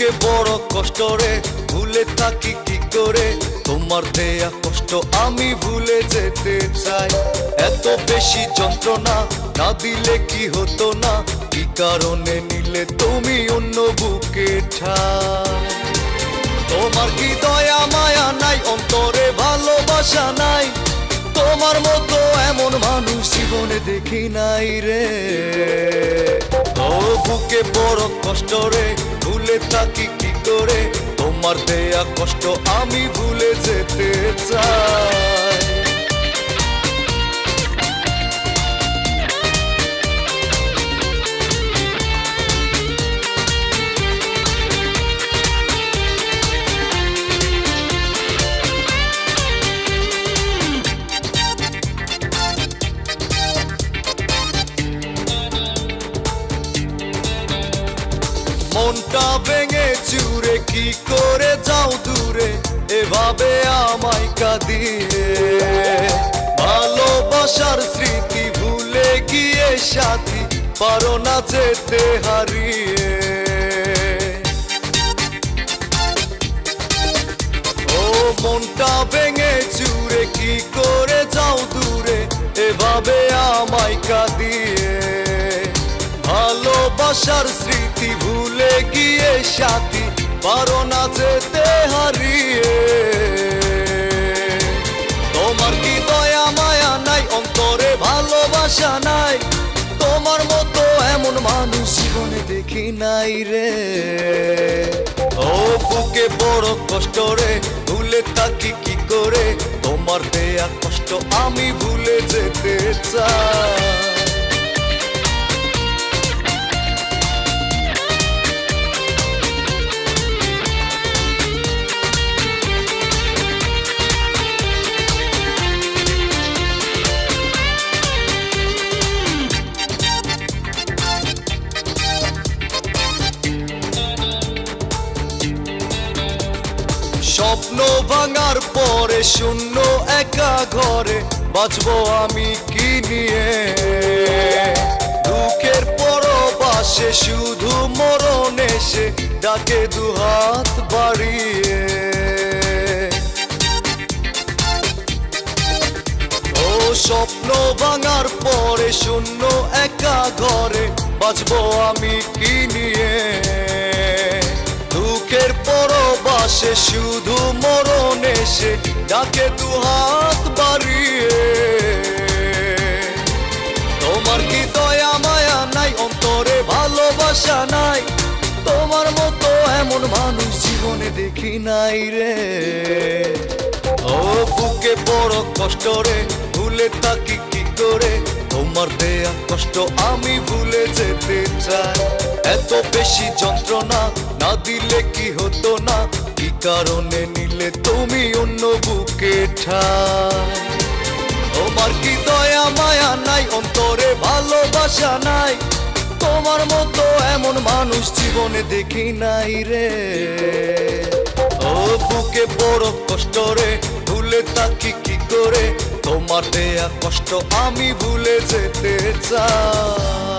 বুকে বড় কষ্ট রে, ভুলে থাকি কি করে? তোমার দেয়া কষ্ট আমি ভুলে যেতে চাই। এত বেশি যন্ত্রণা না দিলে কি হতো না? কি কারণে নিলে তুমি অন্য বুকে ঠাই? তোমার কি দয়া মায়া নাই, অন্তরে ভালোবাসা নাই? তোমার মতো এমন মানুষ জীবনে দেখি নাই রে। ও বুকে বড় কষ্ট রে, ভুলে থাকি কি করে? তোমার দেয়া কষ্ট আমি ভুলে যেতে চাই। মনটা ভেঙে চুরে কি করে যাও দূরে, এভাবে আমায় কাঁদিয়ে? ভালোবাসার স্মৃতি ভুলে গিয়ে সাথী, পারো না যেতে হারিয়ে। ও মনটা ভেঙে চুরে কি করে যাও দূরে, এভাবে আমায় কাঁদিয়ে? ভালোবাসার স্মৃতি ভুলে গিয়ে সাথী, পারো না যেতে হারিয়ে। তোমার কি দয়া মায়া নাই, অন্তরে ভালোবাসা নাই? তোমার মতো এমন মানুষ জীবনে দেখি নাই রে। ও বুকে বড় কষ্ট রে, ভুলে থাকি কি করে? তোমার দেয়া কষ্ট আমি ভুলে যেতে চাই। স্বপ্ন ভাঙার পরে শূন্য একা ঘরে, বাঁচবো আমি কি নিয়ে? দুঃখের পরবাসে শুধু মরণ এসে ডাকে দুহাত বাড়িয়ে। ও স্বপ্ন ভাঙার পরে শূন্য একা ঘরে, বাঁচবো আমি কি নিয়ে? দুঃখের পরবাসে শুধু মরণ এসে ডাকে দুহাত বাড়িয়ে। তোমার কি দয়া মায়া নাই, অন্তরে ভালোবাসা নাই? তোমার মতো এমন মানুষ জীবনে দেখি নাই রে। ও বুকে বড় কষ্ট রে, ভুলে থাকি কি করে? তোমার দেয়া কষ্ট আমি ভুলে যেতে চাই। এত বেশি যন্ত্রণা না দিলে কি হতো না? কি কারণে নিলে তুমি অন্য বুকে ঠাই? তোমার কি দয়া মায়া নাই, অন্তরে ভালোবাসা নাই? তোমার মতো এমন মানুষ জীবনে দেখি নাই রে। ও বুকে বড় কষ্ট রে, ভুলে থাকি কি করে? তোমার দেয়া কষ্ট আমি ভুলে যেতে চাই।